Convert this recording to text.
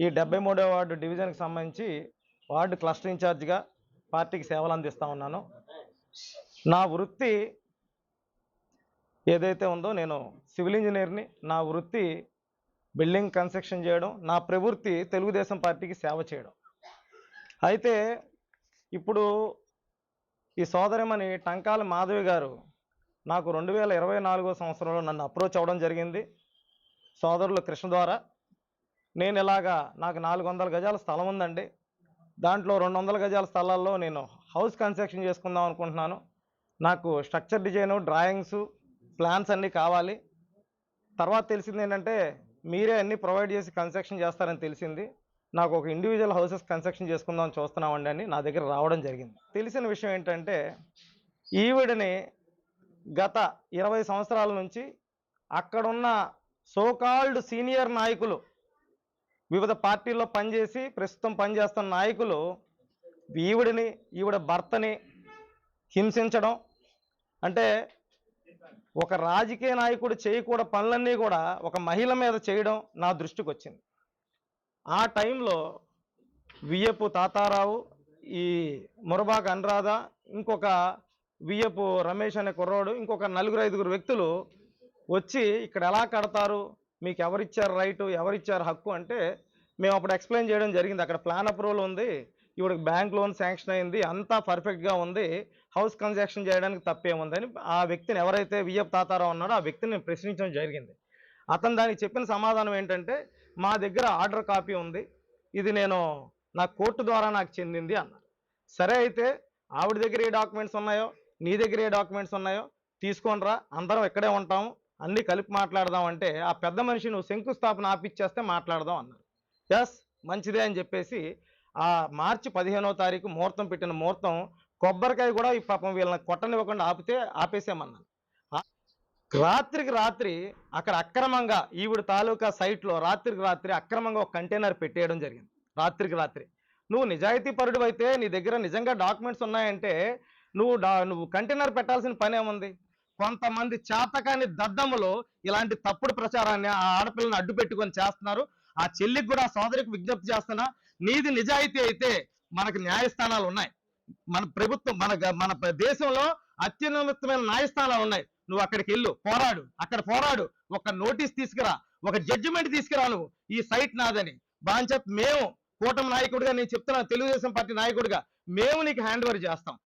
ఈ 73వ వార్డు డివిజన్కి సంబంధించి వార్డు క్లస్టర్ ఇన్ఛార్జిగా పార్టీకి సేవలు అందిస్తూ ఉన్నాను. నా వృత్తి ఏదైతే ఉందో, నేను సివిల్ ఇంజనీర్ని. నా వృత్తి బిల్డింగ్ కన్స్ట్రక్షన్ చేయడం, నా ప్రవృత్తి తెలుగుదేశం పార్టీకి సేవ చేయడం. అయితే ఇప్పుడు ఈ సోదరిమణి టంకాల మాధవి గారు నాకు 2024 సంవత్సరంలో నన్ను అప్రోచ్ అవ్వడం జరిగింది సోదరులు కృష్ణ ద్వారా. నేను ఇలాగా నాకు 400 గజాల స్థలం ఉందండి, దాంట్లో 200 గజాల స్థలాల్లో నేను హౌస్ కన్స్ట్రక్షన్ చేసుకుందాం అనుకుంటున్నాను. నాకు స్ట్రక్చర్ డిజైను, డ్రాయింగ్స్, ప్లాన్స్ అన్నీ కావాలి. తర్వాత తెలిసింది ఏంటంటే మీరే అన్నీ ప్రొవైడ్ చేసి కన్స్ట్రక్షన్ చేస్తారని తెలిసింది. నాకు ఒక ఇండివిజువల్ హౌసెస్ కన్స్ట్రక్షన్ చేసుకుందాం చూస్తున్నామండి అని నా దగ్గర రావడం జరిగింది. తెలిసిన విషయం ఏంటంటే ఈవిడని గత 20 సంవత్సరాల నుంచి అక్కడున్న సోకాల్డ్ సీనియర్ నాయకులు, వివిధ పార్టీల్లో పనిచేసి ప్రస్తుతం పనిచేస్తున్న నాయకులు ఈవిడ భర్తని హింసించడం, అంటే ఒక రాజకీయ నాయకుడు చేయకూడని పనులన్నీ కూడా ఒక మహిళ మీద చేయడం నా దృష్టికి వచ్చింది. ఆ టైంలో వియ్యపు తాతారావు, ఈ మురబాక అనురాధ, ఇంకొక వియ్యపు రమేష్ అనే కుర్రోడు, ఇంకొక 4-5 వ్యక్తులు వచ్చి ఇక్కడ ఎలా కడతారు, మీకు ఎవరిచ్చారు రైటు, ఎవరిచ్చారు హక్కు అంటే మేము అప్పుడు ఎక్స్ప్లెయిన్ చేయడం జరిగింది. అక్కడ ప్లాన్ అప్రూవల్ ఉంది, ఇవిడికి బ్యాంక్ లోన్ శాంక్షన్ అయింది, అంతా పర్ఫెక్ట్గా ఉంది, హౌస్ కన్స్ట్రక్షన్ చేయడానికి తప్పేముందని ఆ వ్యక్తిని, ఎవరైతే వియ్యపు తాతారావు ఉన్నాడో ఆ వ్యక్తిని నేను ప్రశ్నించడం జరిగింది. అతను దానికి చెప్పిన సమాధానం ఏంటంటే మా దగ్గర ఆర్డర్ కాపీ ఉంది, ఇది నా కోర్టు ద్వారా నాకు చెందింది అన్నారు. సరే, అయితే ఆవిడ దగ్గర ఏ డాక్యుమెంట్స్ ఉన్నాయో, నీ దగ్గర ఏ డాక్యుమెంట్స్ ఉన్నాయో తీసుకోనరా, అందరం ఇక్కడే ఉంటాము, అన్నీ కలిపి మాట్లాడదాం అంటే ఆ పెద్ద మనిషి నువ్వు శంకుస్థాపన ఆపిచ్చేస్తే మాట్లాడదాం అన్నారు. ఎస్, మంచిదే అని చెప్పేసి ఆ మార్చి 15వ తారీఖు ముహూర్తం పెట్టిన ముహూర్తం, కొబ్బరికాయ కూడా ఈ పాపం వీళ్ళని కొట్టనివ్వకుండా ఆపేసామన్నాను. రాత్రికి రాత్రి అక్కడ అక్రమంగా ఈవిడ తాలూకా సైట్లో రాత్రికి రాత్రి అక్రమంగా ఒక కంటైనర్ పెట్టేయడం జరిగింది. రాత్రికి రాత్రి నువ్వు నిజాయితీ పరుడు అయితే, నీ దగ్గర నిజంగా డాక్యుమెంట్స్ ఉన్నాయంటే నువ్వు కంటైనర్ పెట్టాల్సిన పని ఏముంది? కొంతమంది చేతకాని దద్దములు ఇలాంటి తప్పుడు ప్రచారాన్ని ఆ ఆడపిల్లని అడ్డు పెట్టుకొని చేస్తున్నారు. ఆ చెల్లికి కూడా, సోదరికి విజ్ఞప్తి చేస్తున్నా, నీది నిజాయితీ అయితే మనకు న్యాయస్థానాలు ఉన్నాయి. మన ప్రభుత్వం, మన దేశంలో అత్యున్నతమైన న్యాయస్థానాలు ఉన్నాయి. నువ్వు అక్కడికి వెళ్ళు, పోరాడు, అక్కడ పోరాడు, ఒక నోటీస్ తీసుకురా, ఒక జడ్జిమెంట్ తీసుకురా, నువ్వు ఈ సైట్ నాదని. బాంచత్ మేము కూటమి నాయకుడిగా నేను చెప్తున్నా, తెలుగుదేశం పార్టీ నాయకుడిగా మేము నీకు హ్యాండ్ ఓవర్ చేస్తాం.